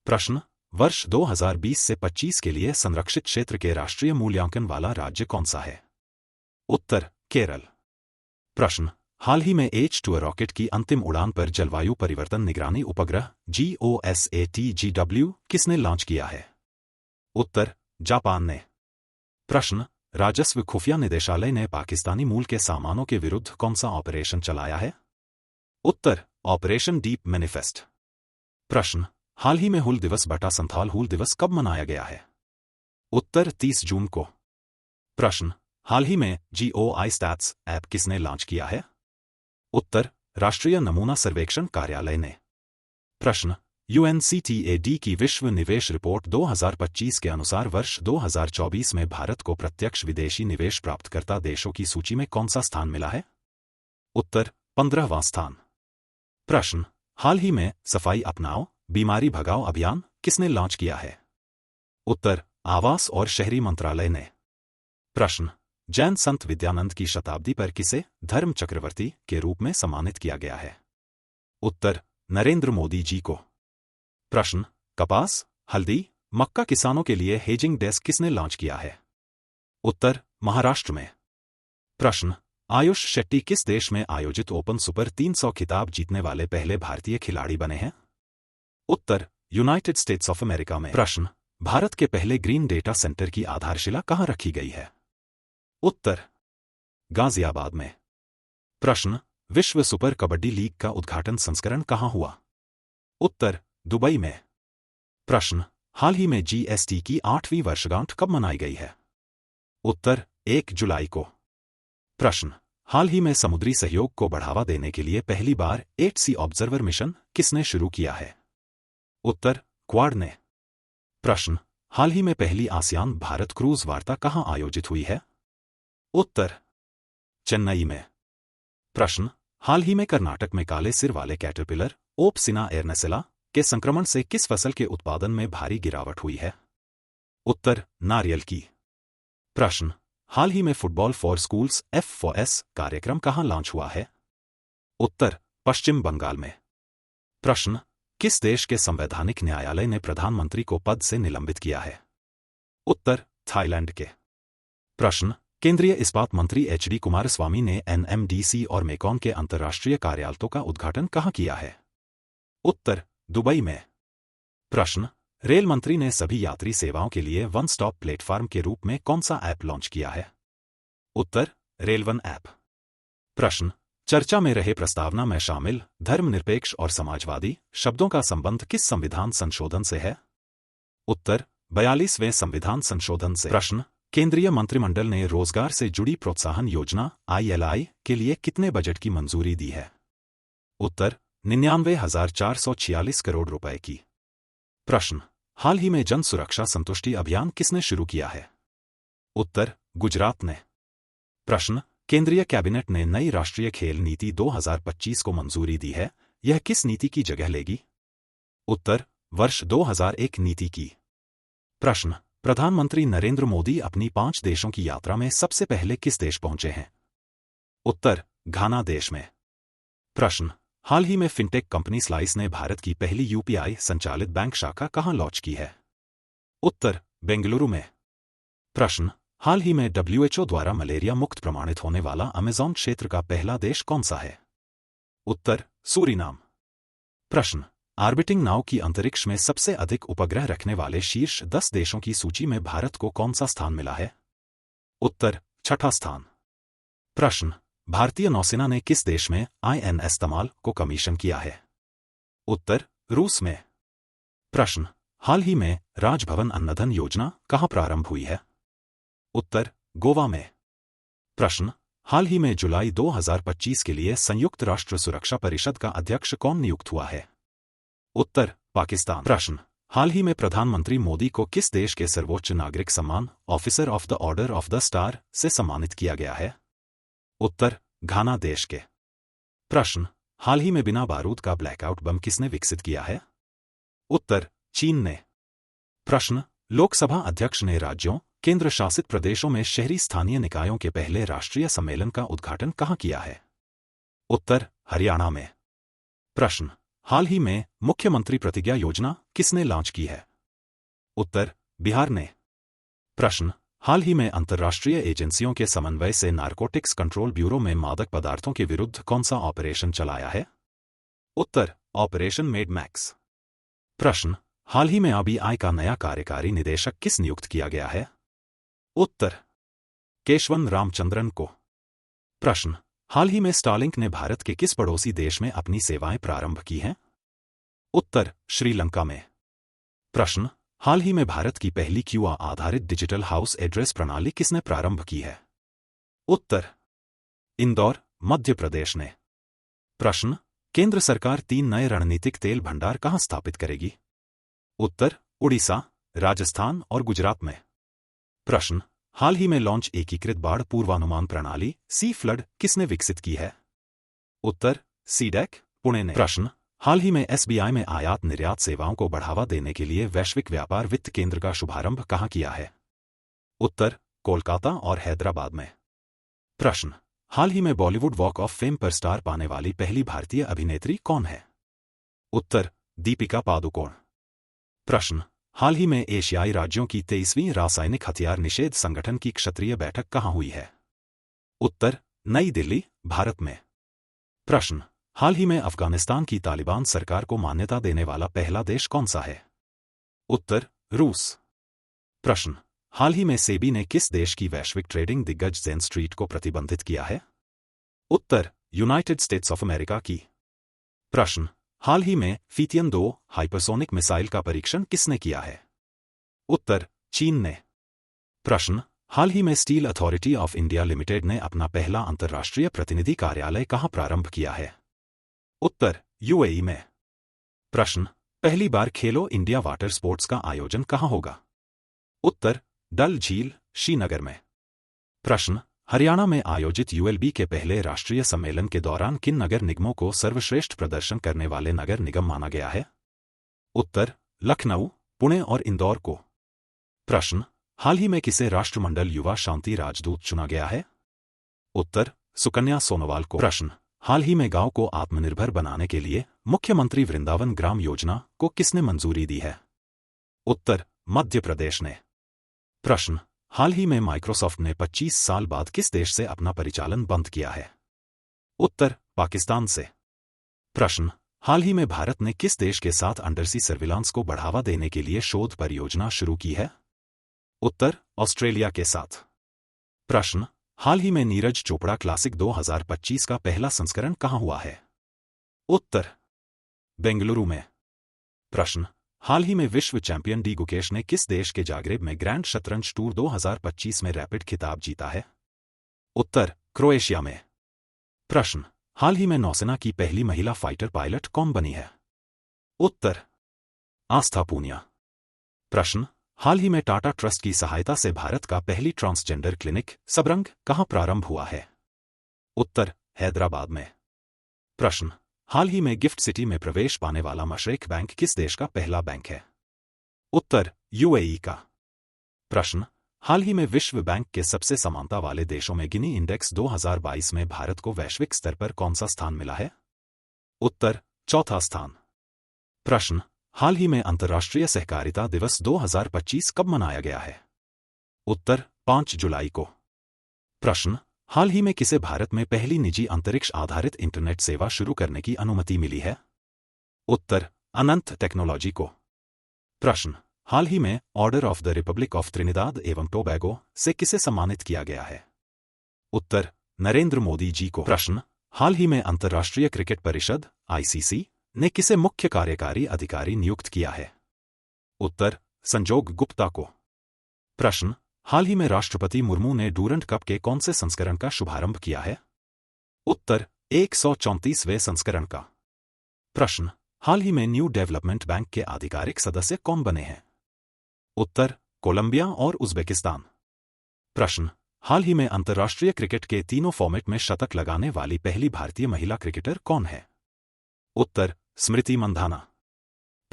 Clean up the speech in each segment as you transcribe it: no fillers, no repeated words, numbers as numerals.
प्रश्न, वर्ष 2020 से 25 के लिए संरक्षित क्षेत्र के राष्ट्रीय मूल्यांकन वाला राज्य कौन सा है? उत्तर, केरल। प्रश्न, हाल ही में H2 रॉकेट की अंतिम उड़ान पर जलवायु परिवर्तन निगरानी उपग्रह GOSATGW किसने लॉन्च किया है? उत्तर, जापान ने। प्रश्न, राजस्व खुफिया निदेशालय ने पाकिस्तानी मूल के सामानों के विरुद्ध कौन सा ऑपरेशन चलाया है? उत्तर, ऑपरेशन डीप मैनिफेस्ट। प्रश्न, हाल ही में हुल दिवस बटा संथाल हुल दिवस कब मनाया गया है? उत्तर, 30 जून को। प्रश्न, हाल ही में GOI स्टैट्स ऐप किसने लॉन्च किया है? उत्तर, राष्ट्रीय नमूना सर्वेक्षण कार्यालय ने। प्रश्न, UNCTAD की विश्व निवेश रिपोर्ट 2025 के अनुसार वर्ष 2024 में भारत को प्रत्यक्ष विदेशी निवेश प्राप्तकर्ता देशों की सूची में कौन सा स्थान मिला है? उत्तर, 15वां स्थान। प्रश्न, हाल ही में सफाई अपनाओ बीमारी भगाओ अभियान किसने लॉन्च किया है? उत्तर, आवास और शहरी मंत्रालय ने। प्रश्न, जैन संत विद्यानंद की शताब्दी पर किसे धर्म चक्रवर्ती के रूप में सम्मानित किया गया है? उत्तर, नरेंद्र मोदी जी को। प्रश्न, कपास, हल्दी, मक्का किसानों के लिए हेजिंग डेस्क किसने लॉन्च किया है? उत्तर, महाराष्ट्र में। प्रश्न, आयुष शेट्टी किस देश में आयोजित ओपन सुपर 300 खिताब जीतने वाले पहले भारतीय खिलाड़ी बने हैं? उत्तर, यूनाइटेड स्टेट्स ऑफ अमेरिका में। प्रश्न, भारत के पहले ग्रीन डेटा सेंटर की आधारशिला कहाँ रखी गई है? उत्तर, गाजियाबाद में। प्रश्न, विश्व सुपर कबड्डी लीग का उद्घाटन संस्करण कहाँ हुआ? उत्तर, दुबई में। प्रश्न, हाल ही में GST की 8वीं वर्षगांठ कब मनाई गई है? उत्तर, 1 जुलाई को। प्रश्न, हाल ही में समुद्री सहयोग को बढ़ावा देने के लिए पहली बार 8 ऑब्जर्वर मिशन किसने शुरू किया है? उत्तर, क्वाड ने। प्रश्न, हाल ही में पहली आसियान भारत क्रूज वार्ता कहाँ आयोजित हुई है? उत्तर, चेन्नई में। प्रश्न, हाल ही में कर्नाटक में काले सिर वाले कैटरपिलर ओप्सिना एर्नेसेला के संक्रमण से किस फसल के उत्पादन में भारी गिरावट हुई है? उत्तर, नारियल की। प्रश्न, हाल ही में फुटबॉल फॉर स्कूल्स F4S कार्यक्रम कहाँ लॉन्च हुआ है? उत्तर, पश्चिम बंगाल में। प्रश्न, किस देश के संवैधानिक न्यायालय ने प्रधानमंत्री को पद से निलंबित किया है? उत्तर, थाईलैंड के। प्रश्न, केंद्रीय इस्पात मंत्री HD कुमारस्वामी ने NMDC और मेकॉन के अंतर्राष्ट्रीय कार्यालयों का उद्घाटन कहाँ किया है? उत्तर, दुबई में। प्रश्न, रेल मंत्री ने सभी यात्री सेवाओं के लिए वन स्टॉप प्लेटफॉर्म के रूप में कौन सा ऐप लॉन्च किया है? उत्तर, रेलवन ऐप। प्रश्न, चर्चा में रहे प्रस्तावना में शामिल धर्मनिरपेक्ष और समाजवादी शब्दों का संबंध किस संविधान संशोधन से है? उत्तर, 42वें संविधान संशोधन से। प्रश्न, केंद्रीय मंत्रिमंडल ने रोजगार से जुड़ी प्रोत्साहन योजना ILI के लिए कितने बजट की मंजूरी दी है? उत्तर, 99,446 करोड़ रुपए की। प्रश्न, हाल ही में जन सुरक्षा संतुष्टि अभियान किसने शुरू किया है? उत्तर, गुजरात ने। प्रश्न, केंद्रीय कैबिनेट ने नई राष्ट्रीय खेल नीति 2025 को मंजूरी दी है, यह किस नीति की जगह लेगी? उत्तर, वर्ष 2001 नीति की। प्रश्न, प्रधानमंत्री नरेंद्र मोदी अपनी 5 देशों की यात्रा में सबसे पहले किस देश पहुंचे हैं? उत्तर, घाना देश में। प्रश्न, हाल ही में फिनटेक कंपनी स्लाइस ने भारत की पहली UPI संचालित बैंक शाखा कहां लॉन्च की है? उत्तर, बेंगलुरु में। प्रश्न, हाल ही में WHO द्वारा मलेरिया मुक्त प्रमाणित होने वाला अमेज़न क्षेत्र का पहला देश कौन सा है? उत्तर, सूरीनाम। प्रश्न, ऑर्बिटिंग नाउ की अंतरिक्ष में सबसे अधिक उपग्रह रखने वाले शीर्ष 10 देशों की सूची में भारत को कौन सा स्थान मिला है? उत्तर, 6ठा स्थान। प्रश्न, भारतीय नौसेना ने किस देश में INS तमाल को कमीशन किया है? उत्तर, रूस में। प्रश्न, हाल ही में राजभवन अन्नधन योजना कहां प्रारंभ हुई है? उत्तर, गोवा में। प्रश्न, हाल ही में जुलाई 2025 के लिए संयुक्त राष्ट्र सुरक्षा परिषद का अध्यक्ष कौन नियुक्त हुआ है? उत्तर, पाकिस्तान। प्रश्न, हाल ही में प्रधानमंत्री मोदी को किस देश के सर्वोच्च नागरिक सम्मान officer of the order of the star से सम्मानित किया गया है? उत्तर, घाना देश के। प्रश्न, हाल ही में बिना बारूद का ब्लैकआउट बम किसने विकसित किया है? उत्तर, चीन ने। प्रश्न, लोकसभा अध्यक्ष ने राज्यों केंद्र शासित प्रदेशों में शहरी स्थानीय निकायों के पहले राष्ट्रीय सम्मेलन का उद्घाटन कहां किया है? उत्तर, हरियाणा में। प्रश्न, हाल ही में मुख्यमंत्री प्रतिज्ञा योजना किसने लॉन्च की है? उत्तर, बिहार ने। प्रश्न, हाल ही में अंतर्राष्ट्रीय एजेंसियों के समन्वय से नारकोटिक्स कंट्रोल ब्यूरो में मादक पदार्थों के विरुद्ध कौन सा ऑपरेशन चलाया है? उत्तर, ऑपरेशन मेड मैक्स। प्रश्न, हाल ही में आरबीआई का नया कार्यकारी निदेशक किस नियुक्त किया गया है? उत्तर, केशवन रामचंद्रन को। प्रश्न, हाल ही में स्टारलिंक ने भारत के किस पड़ोसी देश में अपनी सेवाएं प्रारंभ की हैं? उत्तर, श्रीलंका में। प्रश्न, हाल ही में भारत की पहली क्यूआर आधारित डिजिटल हाउस एड्रेस प्रणाली किसने प्रारंभ की है? उत्तर, इंदौर, मध्य प्रदेश ने। प्रश्न, केंद्र सरकार 3 नए रणनीतिक तेल भंडार कहां स्थापित करेगी? उत्तर, उड़ीसा, राजस्थान और गुजरात में। प्रश्न, हाल ही में लॉन्च एकीकृत बाढ़ पूर्वानुमान प्रणाली सी फ्लड किसने विकसित की है? उत्तर, सीडैक, पुणे ने। प्रश्न, हाल ही में एसबीआई में आयात निर्यात सेवाओं को बढ़ावा देने के लिए वैश्विक व्यापार वित्त केंद्र का शुभारंभ कहां किया है? उत्तर, कोलकाता और हैदराबाद में। प्रश्न, हाल ही में बॉलीवुड वॉक ऑफ फेम पर स्टार पाने वाली पहली भारतीय अभिनेत्री कौन है? उत्तर, दीपिका पादुकोण। प्रश्न, हाल ही में एशियाई राज्यों की 23वीं रासायनिक हथियार निषेध संगठन की क्षत्रीय बैठक कहां हुई है? उत्तर, नई दिल्ली, भारत में। प्रश्न, हाल ही में अफगानिस्तान की तालिबान सरकार को मान्यता देने वाला पहला देश कौन सा है? उत्तर, रूस। प्रश्न, हाल ही में सेबी ने किस देश की वैश्विक ट्रेडिंग दिग्गज जेन स्ट्रीट को प्रतिबंधित किया है? उत्तर, यूनाइटेड स्टेट्स ऑफ अमेरिका की। प्रश्न, हाल ही में फीतियन 2 हाइपरसोनिक मिसाइल का परीक्षण किसने किया है? उत्तर, चीन ने। प्रश्न, हाल ही में steel authority of India limited ने अपना पहला अंतर्राष्ट्रीय प्रतिनिधि कार्यालय कहां प्रारंभ किया है? उत्तर, यूएई में। प्रश्न, पहली बार खेलो इंडिया वाटर स्पोर्ट्स का आयोजन कहां होगा? उत्तर, डल झील, श्रीनगर में। प्रश्न, हरियाणा में आयोजित यूएलबी के पहले राष्ट्रीय सम्मेलन के दौरान किन नगर निगमों को सर्वश्रेष्ठ प्रदर्शन करने वाले नगर निगम माना गया है? उत्तर, लखनऊ, पुणे और इंदौर को। प्रश्न, हाल ही में किसे राष्ट्रमंडल युवा शांति राजदूत चुना गया है? उत्तर, सुकन्या सोनोवाल को। प्रश्न, हाल ही में गांव को आत्मनिर्भर बनाने के लिए मुख्यमंत्री वृंदावन ग्राम योजना को किसने मंजूरी दी है? उत्तर, मध्य प्रदेश ने। प्रश्न, हाल ही में माइक्रोसॉफ्ट ने 25 साल बाद किस देश से अपना परिचालन बंद किया है? उत्तर, पाकिस्तान से। प्रश्न, हाल ही में भारत ने किस देश के साथ अंडरसी सर्विलांस को बढ़ावा देने के लिए शोध परियोजना शुरू की है? उत्तर, ऑस्ट्रेलिया के साथ। प्रश्न, हाल ही में नीरज चोपड़ा क्लासिक 2025 का पहला संस्करण कहां हुआ है? उत्तर, बेंगलुरु में। प्रश्न, हाल ही में विश्व चैंपियन डी गुकेश ने किस देश के जाग्रेब में ग्रैंड शतरंज टूर 2025 में रैपिड खिताब जीता है? उत्तर, क्रोएशिया में। प्रश्न, हाल ही में नौसेना की पहली महिला फाइटर पायलट कौन बनी है? उत्तर, आस्था पूनिया। प्रश्न, हाल ही में टाटा ट्रस्ट की सहायता से भारत का पहली ट्रांसजेंडर क्लिनिक सबरंग कहां प्रारंभ हुआ है? उत्तर, हैदराबाद में। प्रश्न, हाल ही में गिफ्ट सिटी में प्रवेश पाने वाला मशरेक बैंक किस देश का पहला बैंक है? उत्तर, यूएई का। प्रश्न, हाल ही में विश्व बैंक के सबसे समानता वाले देशों में गिनी इंडेक्स 2022 में भारत को वैश्विक स्तर पर कौन सा स्थान मिला है? उत्तर, चौथा स्थान। प्रश्न, हाल ही में अंतर्राष्ट्रीय सहकारिता दिवस 2025 कब मनाया गया है? उत्तर, 5 जुलाई को। प्रश्न, हाल ही में किसे भारत में पहली निजी अंतरिक्ष आधारित इंटरनेट सेवा शुरू करने की अनुमति मिली है? उत्तर, अनंत टेक्नोलॉजी को। प्रश्न, हाल ही में order of the Republic of Trinidad एवं टोबैगो से किसे सम्मानित किया गया है? उत्तर, नरेंद्र मोदी जी को। प्रश्न, हाल ही में अंतर्राष्ट्रीय क्रिकेट परिषद आईसीसी ने किसे मुख्य कार्यकारी अधिकारी नियुक्त किया है? उत्तर, संजोग गुप्ता को। प्रश्न, हाल ही में राष्ट्रपति मुर्मू ने डूरंट कप के कौन से संस्करण का शुभारंभ किया है? उत्तर, 134वें संस्करण का। प्रश्न, हाल ही में न्यू डेवलपमेंट बैंक के आधिकारिक सदस्य कौन बने हैं? उत्तर, कोलंबिया और उज्बेकिस्तान। प्रश्न, हाल ही में अंतर्राष्ट्रीय क्रिकेट के तीनों फॉर्मेट में शतक लगाने वाली पहली भारतीय महिला क्रिकेटर कौन है? उत्तर, स्मृति मंधाना।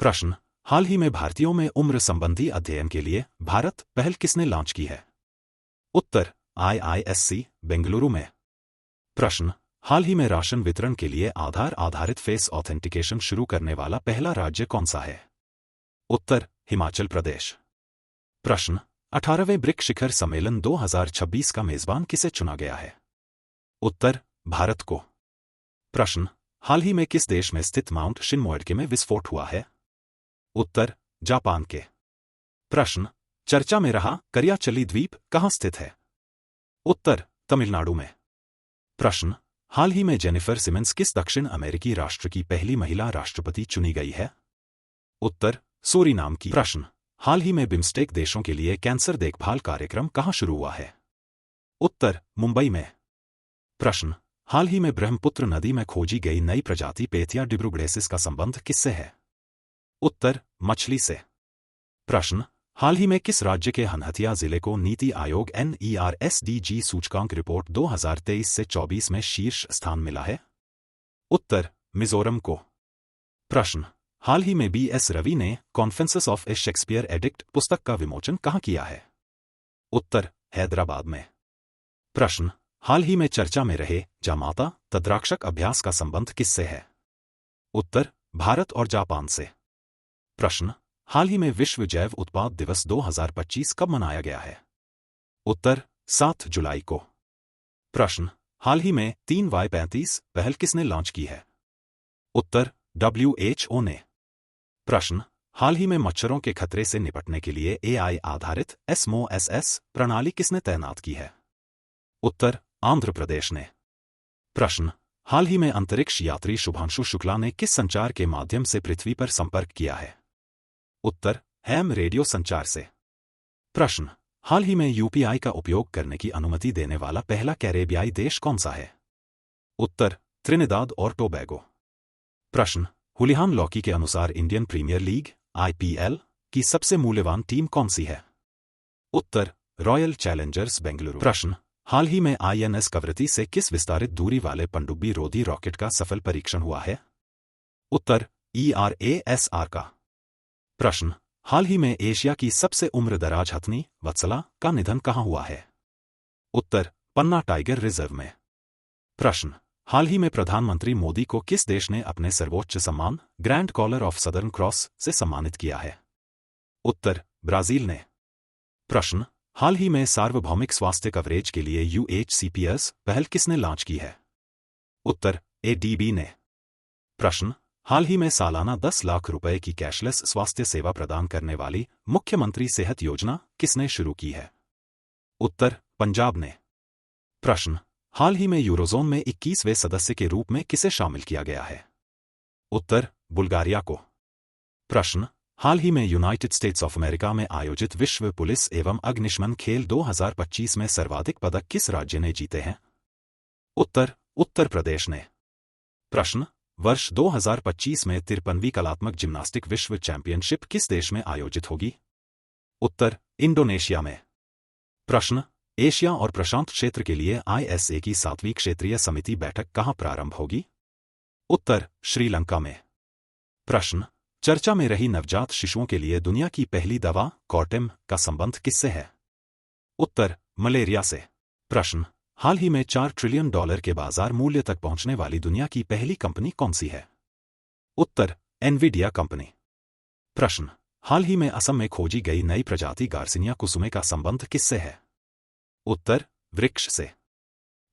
प्रश्न, हाल ही में भारतीयों में उम्र संबंधी अध्ययन के लिए भारत पहल किसने लॉन्च की है? उत्तर, आईआईएससी, बेंगलुरु में। प्रश्न, हाल ही में राशन वितरण के लिए आधार आधारित फेस ऑथेंटिकेशन शुरू करने वाला पहला राज्य कौन सा है? उत्तर, हिमाचल प्रदेश। प्रश्न, 18वें ब्रिक्स शिखर सम्मेलन 2026 का मेजबान किसे चुना गया है? उत्तर, भारत को। प्रश्न, हाल ही में किस देश में स्थित माउंट शिनमोएडके में विस्फोट हुआ है? उत्तर, जापान के। प्रश्न, चर्चा में रहा करियाचली द्वीप कहाँ स्थित है? उत्तर, तमिलनाडु में। प्रश्न, हाल ही में जेनिफर सिमन्स किस दक्षिण अमेरिकी राष्ट्र की पहली महिला राष्ट्रपति चुनी गई है? उत्तर, सूरीनाम की। प्रश्न, हाल ही में बिम्स्टेक देशों के लिए कैंसर देखभाल कार्यक्रम कहाँ शुरू हुआ है? उत्तर, मुंबई में। प्रश्न, हाल ही में ब्रह्मपुत्र नदी में खोजी गई नई प्रजाति पेथिया डिब्रूगढ़ेसिस का संबंध किससे है? उत्तर, मछली से। प्रश्न, हाल ही में किस राज्य के हनहतिया जिले को नीति आयोग NERSDG सूचकांक रिपोर्ट 2023 से 24 में शीर्ष स्थान मिला है? उत्तर, मिजोरम को। प्रश्न, हाल ही में BS रवि ने कॉन्फेंसस ऑफ ए शेक्सपियर एडिक्ट पुस्तक का विमोचन कहाँ किया है? उत्तर, हैदराबाद में। प्रश्न, हाल ही में चर्चा में रहे जामाता तद्राक्षक अभ्यास का संबंध किससे है? उत्तर, भारत और जापान से। प्रश्न, हाल ही में विश्व जैव उत्पाद दिवस 2025 कब मनाया गया है? उत्तर, 7 जुलाई को। प्रश्न, हाल ही में 3Y35 पहल किसने लॉन्च की है? उत्तर, WHO ने। प्रश्न, हाल ही में मच्छरों के खतरे से निपटने के लिए AI आधारित SMOSS प्रणाली किसने तैनात की है? उत्तर, आंध्र प्रदेश ने। प्रश्न, हाल ही में अंतरिक्ष यात्री शुभांशु शुक्ला ने किस संचार के माध्यम से पृथ्वी पर संपर्क किया है? उत्तर, हैम रेडियो संचार से। प्रश्न, हाल ही में UPI का उपयोग करने की अनुमति देने वाला पहला कैरेबियाई देश कौन सा है? उत्तर, त्रिनिदाद और टोबैगो। प्रश्न, हुलिहान लॉकी के अनुसार इंडियन प्रीमियर लीग IPL की सबसे मूल्यवान टीम कौन सी है? उत्तर, रॉयल चैलेंजर्स बेंगलुरु। प्रश्न, हाल ही में INS कवरती से किस विस्तारित दूरी वाले पनडुब्बी रोधी रॉकेट का सफल परीक्षण हुआ है? उत्तर, ERASR का। प्रश्न, हाल ही में एशिया की सबसे उम्रदराज हथनी वत्सला का निधन कहाँ हुआ है? उत्तर, पन्ना टाइगर रिजर्व में। प्रश्न, हाल ही में प्रधानमंत्री मोदी को किस देश ने अपने सर्वोच्च सम्मान grand collar of southern cross से सम्मानित किया है? उत्तर, ब्राजील ने। प्रश्न, हाल ही में सार्वभौमिक स्वास्थ्य कवरेज के लिए UHCPS पहल किसने लॉन्च की है? उत्तर, ADB ने। प्रश्न, हाल ही में सालाना 10 लाख रुपए की कैशलेस स्वास्थ्य सेवा प्रदान करने वाली मुख्यमंत्री सेहत योजना किसने शुरू की है? उत्तर, पंजाब ने। प्रश्न, हाल ही में यूरोजोन में 21वें सदस्य के रूप में किसे शामिल किया गया है? उत्तर, बुल्गारिया को। प्रश्न, हाल ही में यूनाइटेड स्टेट्स ऑफ अमेरिका में आयोजित विश्व पुलिस एवं अग्निशमन खेल 2025 में सर्वाधिक पदक किस राज्य ने जीते हैं? उत्तर, उत्तर प्रदेश ने। प्रश्न, वर्ष 2025 में 53वीं कलात्मक जिम्नास्टिक विश्व चैंपियनशिप किस देश में आयोजित होगी? उत्तर, इंडोनेशिया में। प्रश्न, एशिया और प्रशांत क्षेत्र के लिए ISA की 7वीं क्षेत्रीय समिति बैठक कहाँ प्रारंभ होगी? उत्तर, श्रीलंका में। प्रश्न, चर्चा में रही नवजात शिशुओं के लिए दुनिया की पहली दवा कॉर्टेम का संबंध किससे है? उत्तर, मलेरिया से। प्रश्न, हाल ही में $4 ट्रिलियन के बाजार मूल्य तक पहुंचने वाली दुनिया की पहली कंपनी कौन सी है? उत्तर, एनवीडिया कंपनी। प्रश्न, हाल ही में असम में खोजी गई नई प्रजाति गार्सिनिया कुसुमे का संबंध किससे है? उत्तर, वृक्ष से।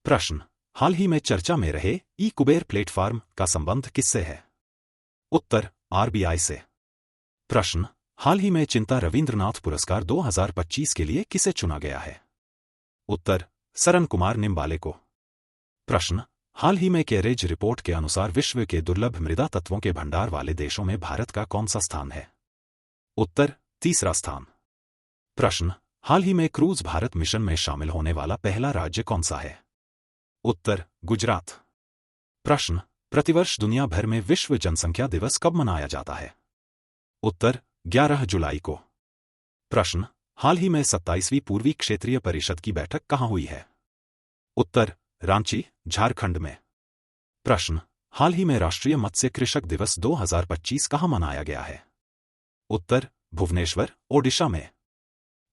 प्रश्न, हाल ही में चर्चा में रहे कुबेर प्लेटफॉर्म का संबंध किससे है? उत्तर, RBI से। प्रश्न, हाल ही में चिंता रविंद्रनाथ पुरस्कार 2025 के लिए किसे चुना गया है? उत्तर, सरन कुमार निम्बाले को। प्रश्न, हाल ही में कैरेज रिपोर्ट के अनुसार विश्व के दुर्लभ मृदा तत्वों के भंडार वाले देशों में भारत का कौन सा स्थान है? उत्तर, तीसरा स्थान। प्रश्न, हाल ही में क्रूज भारत मिशन में शामिल होने वाला पहला राज्य कौन सा है? उत्तर, गुजरात। प्रश्न, प्रतिवर्ष दुनिया भर में विश्व जनसंख्या दिवस कब मनाया जाता है? उत्तर, 11 जुलाई को। प्रश्न, हाल ही में 27वीं पूर्वी क्षेत्रीय परिषद की बैठक कहाँ हुई है? उत्तर, रांची, झारखंड में। प्रश्न, हाल ही में राष्ट्रीय मत्स्य कृषक दिवस 2025 कहाँ मनाया गया है? उत्तर, भुवनेश्वर, ओडिशा में।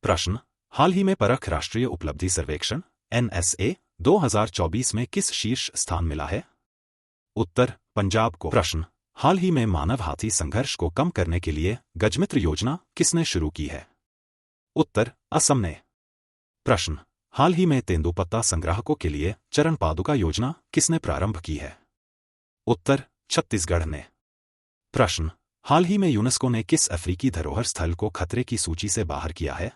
प्रश्न, हाल ही में परख राष्ट्रीय उपलब्धि सर्वेक्षण NSA 2024 में किस शीर्ष स्थान मिला है? उत्तर, पंजाब को। प्रश्न, हाल ही में मानव हाथी संघर्ष को कम करने के लिए गजमित्र योजना किसने शुरू की है? उत्तर, असम ने। प्रश्न, हाल ही में तेंदुपत्ता संग्राहकों के लिए चरण पादुका योजना किसने प्रारंभ की है? उत्तर, छत्तीसगढ़ ने। प्रश्न, हाल ही में यूनेस्को ने किस अफ्रीकी धरोहर स्थल को खतरे की सूची से बाहर किया है?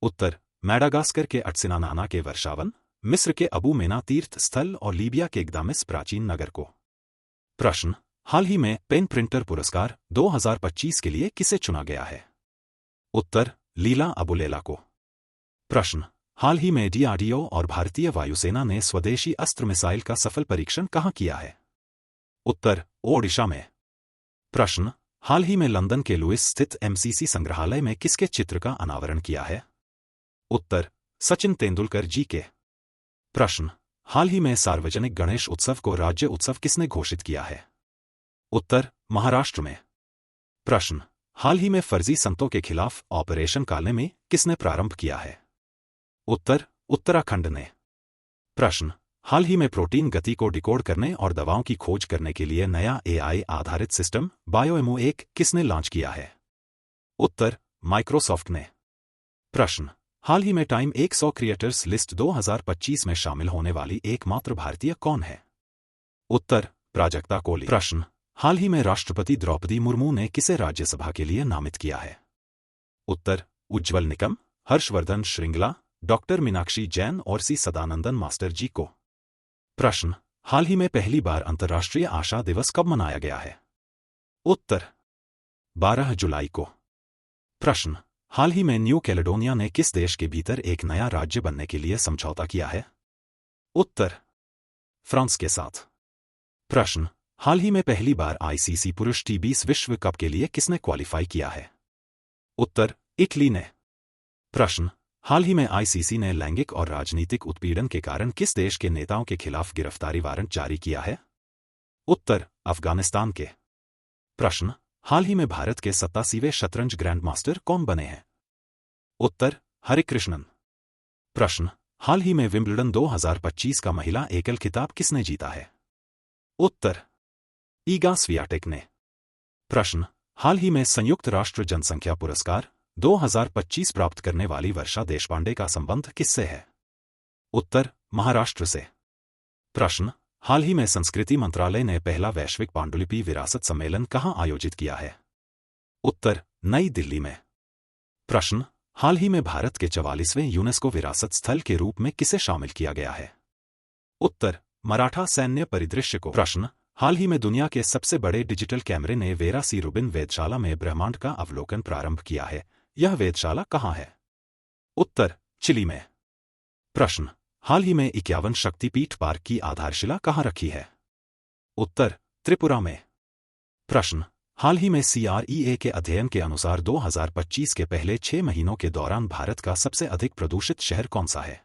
उत्तर, मैडागास्कर के अट्सिनानाना के वर्षावन, मिस्र के अबू मेना तीर्थ स्थल और लीबिया के ग्दामिस प्राचीन नगर को। प्रश्न, हाल ही में पेन प्रिंटर पुरस्कार 2025 के लिए किसे चुना गया है? उत्तर, लीला अबुलेला को। प्रश्न, हाल ही में डीआरडीओ और भारतीय वायुसेना ने स्वदेशी अस्त्र मिसाइल का सफल परीक्षण कहाँ किया है? उत्तर, ओडिशा में। प्रश्न, हाल ही में लंदन के लुइस स्थित एमसीसी संग्रहालय में किसके चित्र का अनावरण किया है? उत्तर, सचिन तेंदुलकर जी के। प्रश्न, हाल ही में सार्वजनिक गणेश उत्सव को राज्य उत्सव किसने घोषित किया है? उत्तर, महाराष्ट्र में। प्रश्न, हाल ही में फर्जी संतों के खिलाफ ऑपरेशन काले में किसने प्रारंभ किया है? उत्तर, उत्तराखंड ने। प्रश्न, हाल ही में प्रोटीन गति को डिकोड करने और दवाओं की खोज करने के लिए नया एआई आधारित सिस्टम बायोएमओ1 किसने लॉन्च किया है? उत्तर, माइक्रोसॉफ्ट ने। प्रश्न, हाल ही में टाइम 100 क्रिएटर्स लिस्ट 2025 में शामिल होने वाली एकमात्र भारतीय कौन है? उत्तर, प्राजक्ता कोहली। प्रश्न, हाल ही में राष्ट्रपति द्रौपदी मुर्मू ने किसे राज्यसभा के लिए नामित किया है? उत्तर, उज्ज्वल निकम, हर्षवर्धन श्रृंगला, डॉक्टर मीनाक्षी जैन और सी सदानंदन मास्टर जी को। प्रश्न, हाल ही में पहली बार अंतर्राष्ट्रीय आशा दिवस कब मनाया गया है? उत्तर, 12 जुलाई को। प्रश्न, हाल ही में न्यू कैलेडोनिया ने किस देश के भीतर एक नया राज्य बनने के लिए समझौता किया है? उत्तर, फ्रांस के साथ। प्रश्न, हाल ही में पहली बार आईसीसी पुरुष टी20 विश्व कप के लिए किसने क्वालिफाई किया है? उत्तर, इटली ने। प्रश्न, हाल ही में आईसीसी ने लैंगिक और राजनीतिक उत्पीड़न के कारण किस देश के नेताओं के खिलाफ गिरफ्तारी वारंट जारी किया है? उत्तर, अफगानिस्तान के। प्रश्न, हाल ही में भारत के 87वें शतरंज ग्रैंड मास्टर कौन बने हैं? उत्तर, हरिकृष्णन। प्रश्न, हाल ही में विंबलडन 2025 का महिला एकल खिताब किसने जीता है? उत्तर, ईगा स्वियाटेक ने। प्रश्न, हाल ही में संयुक्त राष्ट्र जनसंख्या पुरस्कार 2025 प्राप्त करने वाली वर्षा देशपांडे का संबंध किससे है? उत्तर, महाराष्ट्र से। प्रश्न, हाल ही में संस्कृति मंत्रालय ने पहला वैश्विक पांडुलिपि विरासत सम्मेलन कहाँ आयोजित किया है? उत्तर, नई दिल्ली में। प्रश्न, हाल ही में भारत के 44वें यूनेस्को विरासत स्थल के रूप में किसे शामिल किया गया है? उत्तर, मराठा सैन्य परिदृश्य को। प्रश्न, हाल ही में दुनिया के सबसे बड़े डिजिटल कैमरे ने वेरा सी रुबिन वेधशाला में ब्रह्मांड का अवलोकन प्रारंभ किया है। यह वेधशाला कहाँ है? उत्तर, चिली में। प्रश्न, हाल ही में 51 शक्तिपीठ पार्क की आधारशिला कहाँ रखी है? उत्तर, त्रिपुरा में। प्रश्न, हाल ही में CREA के अध्ययन के अनुसार 2025 के पहले 6 महीनों के दौरान भारत का सबसे अधिक प्रदूषित शहर कौन सा है?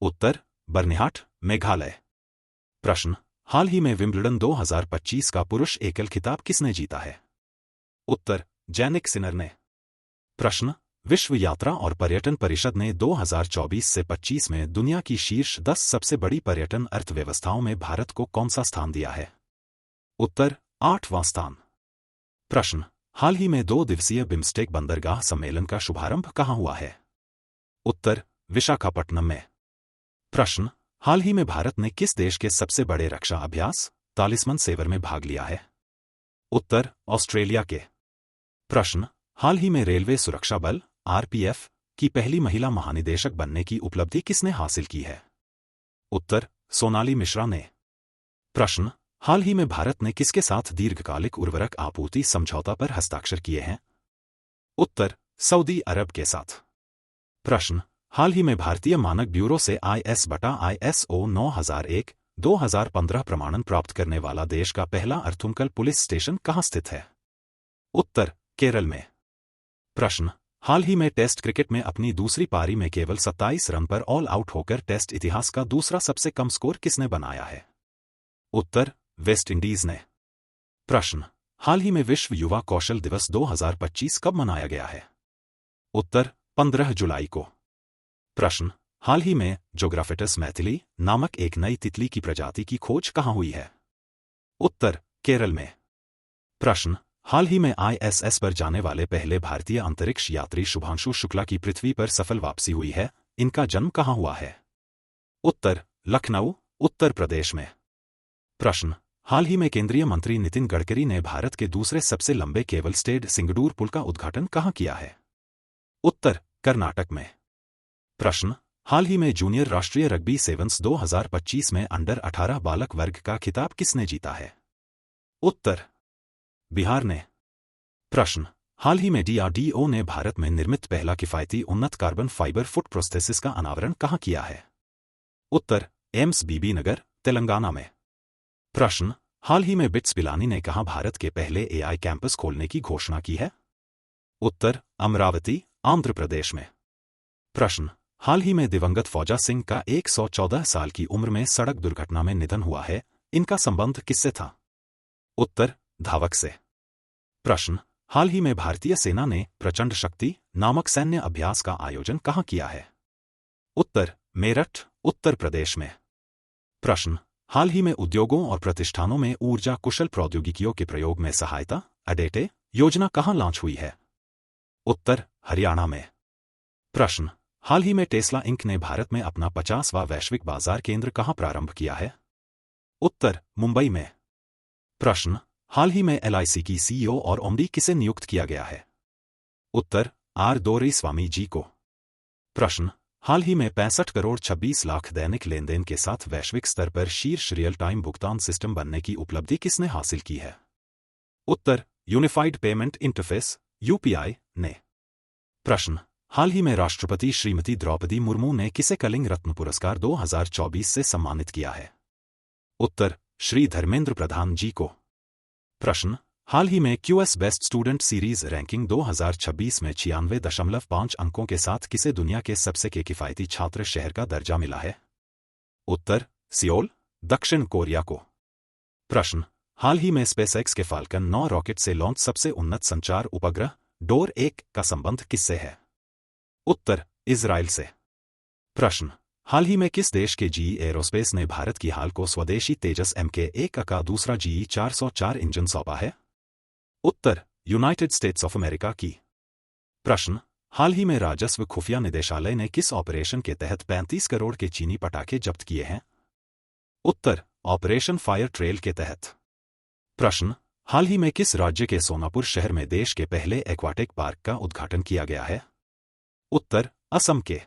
उत्तर, बर्निहाट, मेघालय। प्रश्न, हाल ही में विंबलडन 2025 का पुरुष एकल खिताब किसने जीता है? उत्तर, जैनिक सिनर ने। प्रश्न, विश्व यात्रा और पर्यटन परिषद ने 2024 से 25 में दुनिया की शीर्ष 10 सबसे बड़ी पर्यटन अर्थव्यवस्थाओं में भारत को कौन सा स्थान दिया है? उत्तर, 8वां स्थान। प्रश्न, हाल ही में 2 दिवसीय बिम्स्टेक बंदरगाह सम्मेलन का शुभारंभ कहाँ हुआ है? उत्तर, विशाखापट्टनम में। प्रश्न, हाल ही में भारत ने किस देश के सबसे बड़े रक्षा अभ्यास तालिस्मन सेवर में भाग लिया है? उत्तर, ऑस्ट्रेलिया के। प्रश्न, हाल ही में रेलवे सुरक्षा बल RPF की पहली महिला महानिदेशक बनने की उपलब्धि किसने हासिल की है? उत्तर, सोनाली मिश्रा ने। प्रश्न, हाल ही में भारत ने किसके साथ दीर्घकालिक उर्वरक आपूर्ति समझौता पर हस्ताक्षर किए हैं? उत्तर, सऊदी अरब के साथ। प्रश्न, हाल ही में भारतीय मानक ब्यूरो से IS/ISO 9001-2015 प्रमाणन प्राप्त करने वाला देश का पहला अर्थुमकल पुलिस स्टेशन कहाँ स्थित है? उत्तर, केरल में। प्रश्न, हाल ही में टेस्ट क्रिकेट में अपनी दूसरी पारी में केवल 27 रन पर ऑल आउट होकर टेस्ट इतिहास का दूसरा सबसे कम स्कोर किसने बनाया है? उत्तर, वेस्टइंडीज ने। प्रश्न, हाल ही में विश्व युवा कौशल दिवस 2025 कब मनाया गया है? उत्तर, 15 जुलाई को। प्रश्न, हाल ही में जोग्राफिटस मैथिली नामक एक नई तितली की प्रजाति की खोज कहाँ हुई है? उत्तर, केरल में। प्रश्न, हाल ही में ISS पर जाने वाले पहले भारतीय अंतरिक्ष यात्री शुभांशु शुक्ला की पृथ्वी पर सफल वापसी हुई है, इनका जन्म कहाँ हुआ है? उत्तर, लखनऊ, उत्तर प्रदेश में। प्रश्न, हाल ही में केंद्रीय मंत्री नितिन गडकरी ने भारत के दूसरे सबसे लंबे केबल स्टेड सिंगडूर पुल का उद्घाटन कहाँ किया है? उत्तर, कर्नाटक में। प्रश्न, हाल ही में जूनियर राष्ट्रीय रग्बी सेवन्स 2025 में अंडर 18 बालक वर्ग का खिताब किसने जीता है? उत्तर, बिहार ने। प्रश्न, हाल ही में DRDO ने भारत में निर्मित पहला किफायती उन्नत कार्बन फाइबर फुट प्रोस्थेसिस का अनावरण कहाँ किया है? उत्तर, एम्स बीबी नगर, तेलंगाना में। प्रश्न, हाल ही में बिट्स पिलानी ने कहाँ भारत के पहले AI कैंपस खोलने की घोषणा की है? उत्तर, अमरावती, आंध्र प्रदेश में। प्रश्न, हाल ही में दिवंगत फौजा सिंह का 114 साल की उम्र में सड़क दुर्घटना में निधन हुआ है, इनका संबंध किससे था? उत्तर, धावक से। प्रश्न, हाल ही में भारतीय सेना ने प्रचंड शक्ति नामक सैन्य अभ्यास का आयोजन कहाँ किया है? उत्तर, मेरठ, उत्तर प्रदेश में। प्रश्न, हाल ही में उद्योगों और प्रतिष्ठानों में ऊर्जा कुशल प्रौद्योगिकियों के प्रयोग में सहायता अडेटे योजना कहाँ लॉन्च हुई है? उत्तर, हरियाणा में। प्रश्न, हाल ही में टेस्ला इंक ने भारत में अपना 50वां वैश्विक बाजार केंद्र कहाँ प्रारंभ किया है? उत्तर, मुंबई में। प्रश्न, हाल ही में LIC की CEO और MD किसे नियुक्त किया गया है? उत्तर, R दोराईस्वामी जी को। प्रश्न, हाल ही में 65 करोड़ 26 लाख दैनिक लेनदेन के साथ वैश्विक स्तर पर शीर्ष रियल टाइम भुगतान सिस्टम बनने की उपलब्धि किसने हासिल की है? उत्तर, यूनिफाइड पेमेंट इंटरफेस UPI ने। प्रश्न, हाल ही में राष्ट्रपति श्रीमती द्रौपदी मुर्मू ने किसे कलिंग रत्न पुरस्कार 2024 से सम्मानित किया है? उत्तर, श्री धर्मेंद्र प्रधान जी को। प्रश्न, हाल ही में QS best student series ranking 2026 में 96.5 अंकों के साथ किसे दुनिया के सबसे के किफायती छात्र शहर का दर्जा मिला है? उत्तर, सियोल, दक्षिण कोरिया को। प्रश्न, हाल ही में स्पेसएक्स के फाल्कन 9 रॉकेट से लॉन्च सबसे उन्नत संचार उपग्रह डोर 1 का संबंध किससे है? उत्तर, इजराइल से। प्रश्न, हाल ही में किस देश के GE एरोस्पेस ने भारत की हाल को स्वदेशी तेजस MK1 का दूसरा GE 404 इंजन सौंपा है? उत्तर, यूनाइटेड स्टेट्स ऑफ अमेरिका की। प्रश्न, हाल ही में राजस्व खुफिया निदेशालय ने किस ऑपरेशन के तहत 35 करोड़ के चीनी पटाखे जब्त किए हैं? उत्तर, ऑपरेशन फायर ट्रेल के तहत। प्रश्न, हाल ही में किस राज्य के सोनापुर शहर में देश के पहले एक्वाटिक पार्क का उद्घाटन किया गया है? उत्तर, असम के।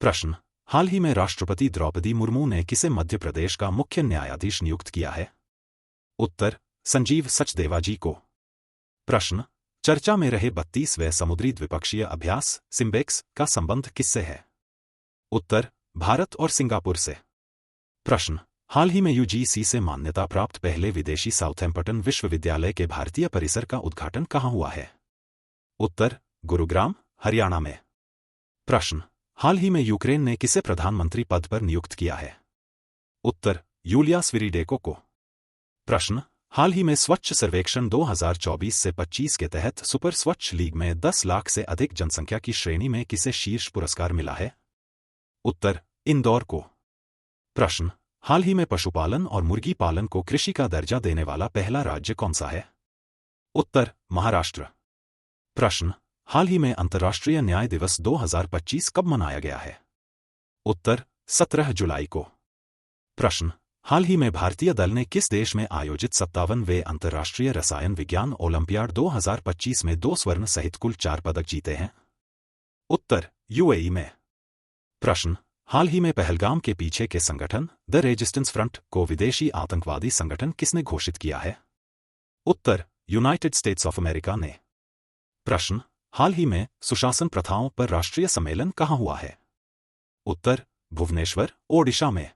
प्रश्न, हाल ही में राष्ट्रपति द्रौपदी मुर्मू ने किसे मध्य प्रदेश का मुख्य न्यायाधीश नियुक्त किया है? उत्तर, संजीव सचदेवा जी को। प्रश्न, चर्चा में रहे 32वें समुद्री द्विपक्षीय अभ्यास सिम्बेक्स का संबंध किससे है? उत्तर, भारत और सिंगापुर से। प्रश्न, हाल ही में UGC से मान्यता प्राप्त पहले विदेशी साउथैम्पटन विश्वविद्यालय के भारतीय परिसर का उद्घाटन कहाँ हुआ है? उत्तर, गुरुग्राम, हरियाणा में। प्रश्न, हाल ही में यूक्रेन ने किसे प्रधानमंत्री पद पर नियुक्त किया है? उत्तर, यूलिया स्विरिडेको को। प्रश्न, हाल ही में स्वच्छ सर्वेक्षण 2024 से 25 के तहत सुपर स्वच्छ लीग में 10 लाख से अधिक जनसंख्या की श्रेणी में किसे शीर्ष पुरस्कार मिला है? उत्तर, इंदौर को। प्रश्न, हाल ही में पशुपालन और मुर्गी पालन को कृषि का दर्जा देने वाला पहला राज्य कौन सा है? उत्तर, महाराष्ट्र। प्रश्न, हाल ही में अंतर्राष्ट्रीय न्याय दिवस 2025 कब मनाया गया है? उत्तर, 17 जुलाई को। प्रश्न, हाल ही में भारतीय दल ने किस देश में आयोजित 57वें अंतर्राष्ट्रीय रसायन विज्ञान ओलंपियाड 2025 में 2 स्वर्ण सहित कुल 4 पदक जीते हैं? उत्तर, UAE में। प्रश्न, हाल ही में पहलगाम के पीछे के संगठन द रेजिस्टेंस फ्रंट को विदेशी आतंकवादी संगठन किसने घोषित किया है? उत्तर, यूनाइटेड स्टेट्स ऑफ अमेरिका ने। प्रश्न, हाल ही में सुशासन प्रथाओं पर राष्ट्रीय सम्मेलन कहाँ हुआ है? उत्तर, भुवनेश्वर, ओडिशा में।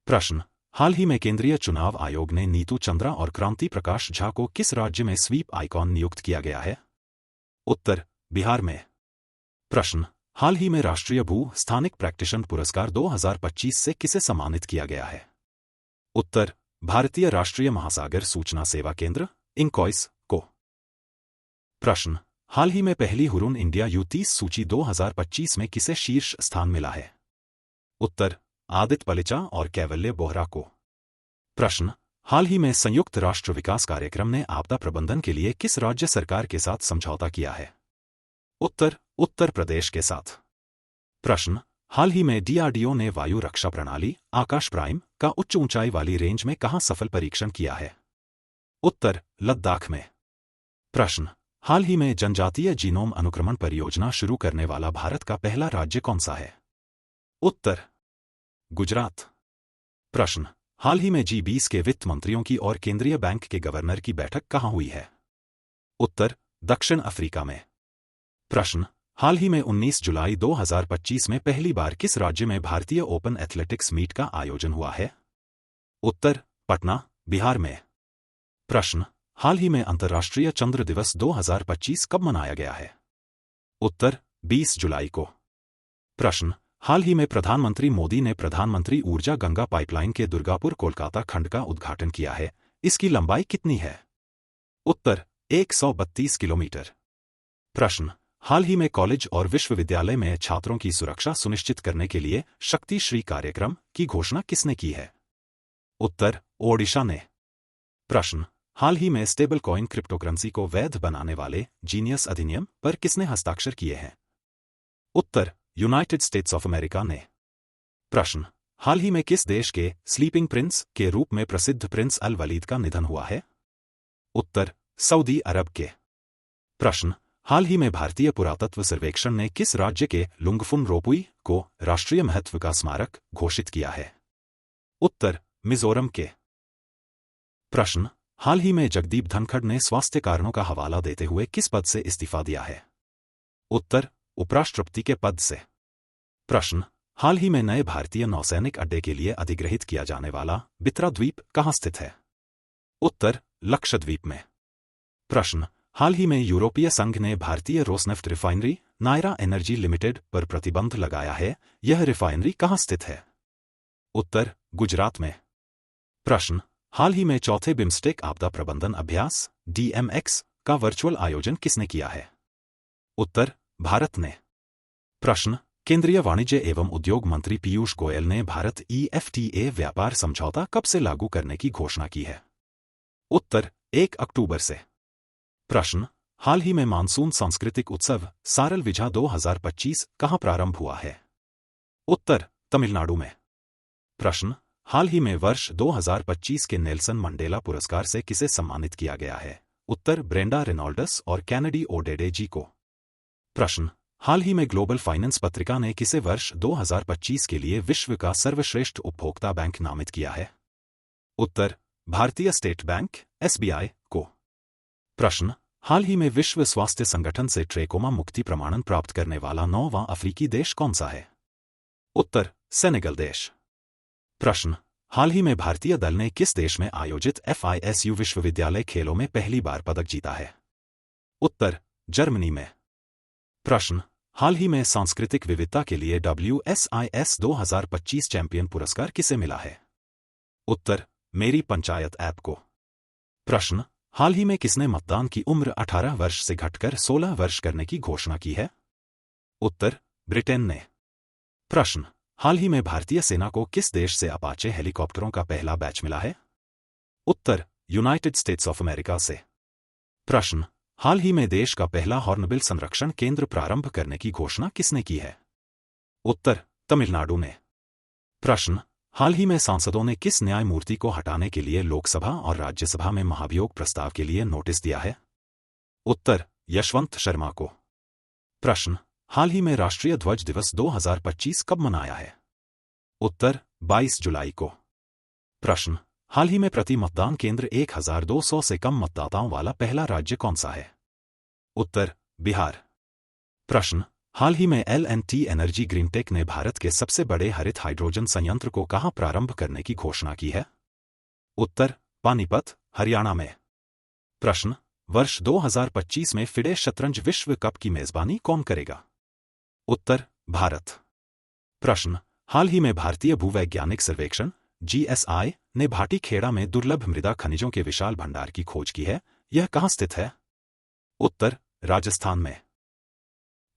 प्रश्न, हाल ही में केंद्रीय चुनाव आयोग ने नीतू चंद्रा और क्रांति प्रकाश झा को किस राज्य में स्वीप आइकॉन नियुक्त किया गया है? उत्तर, बिहार में। प्रश्न, हाल ही में राष्ट्रीय भू स्थानिक प्रैक्टिशन पुरस्कार 2025 से किसे सम्मानित किया गया है? उत्तर, भारतीय राष्ट्रीय महासागर सूचना सेवा केंद्र इनकॉइस को। प्रश्न, हाल ही में पहली हुरुन इंडिया U30 सूची 2025 में किसे शीर्ष स्थान मिला है? उत्तर, आदित्य पलिचा और कैवल्य बोहरा को। प्रश्न, हाल ही में संयुक्त राष्ट्र विकास कार्यक्रम ने आपदा प्रबंधन के लिए किस राज्य सरकार के साथ समझौता किया है? उत्तर, उत्तर प्रदेश के साथ। प्रश्न, हाल ही में DRDO ने वायु रक्षा प्रणाली आकाश प्राइम का उच्च ऊंचाई वाली रेंज में कहां सफल परीक्षण किया है? उत्तर, लद्दाख में। प्रश्न, हाल ही में जनजातीय जीनोम अनुक्रमण परियोजना शुरू करने वाला भारत का पहला राज्य कौन सा है? उत्तर, गुजरात। प्रश्न, हाल ही में G20 के वित्त मंत्रियों की और केंद्रीय बैंक के गवर्नर की बैठक कहां हुई है? उत्तर, दक्षिण अफ्रीका में। प्रश्न, हाल ही में 19 जुलाई 2025 में पहली बार किस राज्य में भारतीय ओपन एथलेटिक्स मीट का आयोजन हुआ है? उत्तर, पटना, बिहार में। प्रश्न, हाल ही में अंतर्राष्ट्रीय चंद्र दिवस 2025 कब मनाया गया है? उत्तर, 20 जुलाई को। प्रश्न, हाल ही में प्रधानमंत्री मोदी ने प्रधानमंत्री ऊर्जा गंगा पाइपलाइन के दुर्गापुर कोलकाता खंड का उद्घाटन किया है। इसकी लंबाई कितनी है? उत्तर, 132 किलोमीटर। प्रश्न, हाल ही में कॉलेज और विश्वविद्यालय में छात्रों की सुरक्षा सुनिश्चित करने के लिए शक्ति श्री कार्यक्रम की घोषणा किसने की है? उत्तर, ओडिशा ने। प्रश्न, हाल ही में स्टेबल कॉइन क्रिप्टोकरेंसी को वैध बनाने वाले जीनियस अधिनियम पर किसने हस्ताक्षर किए हैं? उत्तर, यूनाइटेड स्टेट्स ऑफ अमेरिका ने। प्रश्न, हाल ही में किस देश के स्लीपिंग प्रिंस के रूप में प्रसिद्ध प्रिंस अल वलीद का निधन हुआ है? उत्तर, सऊदी अरब के। प्रश्न, हाल ही में भारतीय पुरातत्व सर्वेक्षण ने किस राज्य के लुंगफुन रोपुई को राष्ट्रीय महत्व का स्मारक घोषित किया है? उत्तर, मिजोरम के। प्रश्न, हाल ही में जगदीप धनखड़ ने स्वास्थ्य कारणों का हवाला देते हुए किस पद से इस्तीफा दिया है? उत्तर, उपराष्ट्रपति के पद से। प्रश्न, हाल ही में नए भारतीय नौसैनिक अड्डे के लिए अधिग्रहित किया जाने वाला बित्रा द्वीप कहाँ स्थित है? उत्तर, लक्षद्वीप में। प्रश्न, हाल ही में यूरोपीय संघ ने भारतीय Rosneft refinery Nayara Energy Limited पर प्रतिबंध लगाया है। यह रिफाइनरी कहाँ स्थित है? उत्तर, गुजरात में। प्रश्न, हाल ही में चौथे बिम्स्टेक आपदा प्रबंधन अभ्यास DMX का वर्चुअल आयोजन किसने किया है? उत्तर, भारत ने। प्रश्न, केंद्रीय वाणिज्य एवं उद्योग मंत्री पीयूष गोयल ने भारत EFTA व्यापार समझौता कब से लागू करने की घोषणा की है? उत्तर, 1 अक्टूबर से। प्रश्न, हाल ही में मानसून सांस्कृतिक उत्सव सारल विझा 2025 कहां प्रारंभ हुआ है? उत्तर, तमिलनाडु में। प्रश्न, हाल ही में वर्ष 2025 के नेल्सन मंडेला पुरस्कार से किसे सम्मानित किया गया है? उत्तर, ब्रेंडा रेनॉल्ड्स और कैनेडी ओडेडे जी को। प्रश्न, हाल ही में ग्लोबल फाइनेंस पत्रिका ने किसे वर्ष 2025 के लिए विश्व का सर्वश्रेष्ठ उपभोक्ता बैंक नामित किया है? उत्तर, भारतीय स्टेट बैंक SBI को। प्रश्न, हाल ही में विश्व स्वास्थ्य संगठन से ट्रेकोमा मुक्ति प्रमाणन प्राप्त करने वाला 9वां अफ्रीकी देश कौन सा है? उत्तर, सेनेगल देश। प्रश्न, हाल ही में भारतीय दल ने किस देश में आयोजित FISU विश्वविद्यालय खेलों में पहली बार पदक जीता है? उत्तर, जर्मनी में। प्रश्न, हाल ही में सांस्कृतिक विविधता के लिए WSIS 2025 चैंपियन पुरस्कार किसे मिला है? उत्तर, मेरी पंचायत ऐप को। प्रश्न, हाल ही में किसने मतदान की उम्र 18 वर्ष से घटकर 16 वर्ष करने की घोषणा की है? उत्तर, ब्रिटेन ने। प्रश्न, हाल ही में भारतीय सेना को किस देश से अपाचे हेलीकॉप्टरों का पहला बैच मिला है? उत्तर, यूनाइटेड स्टेट्स ऑफ अमेरिका से। प्रश्न, हाल ही में देश का पहला हॉर्नबिल संरक्षण केंद्र प्रारंभ करने की घोषणा किसने की है? उत्तर, तमिलनाडु ने। प्रश्न, हाल ही में सांसदों ने किस न्यायमूर्ति को हटाने के लिए लोकसभा और राज्यसभा में महाभियोग प्रस्ताव के लिए नोटिस दिया है? उत्तर, यशवंत शर्मा को। प्रश्न, हाल ही में राष्ट्रीय ध्वज दिवस 2025 कब मनाया है? उत्तर, 22 जुलाई को। प्रश्न, हाल ही में प्रति मतदान केंद्र 1200 से कम मतदाताओं वाला पहला राज्य कौन सा है? उत्तर, बिहार। प्रश्न, हाल ही में L&T एनर्जी ग्रीनटेक ने भारत के सबसे बड़े हरित हाइड्रोजन संयंत्र को कहां प्रारंभ करने की घोषणा की है? उत्तर, पानीपत, हरियाणा में। प्रश्न, वर्ष 2025 में फिडे शतरंज विश्व कप की मेजबानी कौन करेगा? उत्तर, भारत। प्रश्न, हाल ही में भारतीय भूवैज्ञानिक सर्वेक्षण GSI ने भाटी खेड़ा में दुर्लभ मृदा खनिजों के विशाल भंडार की खोज की है। यह कहां स्थित है? उत्तर, राजस्थान में।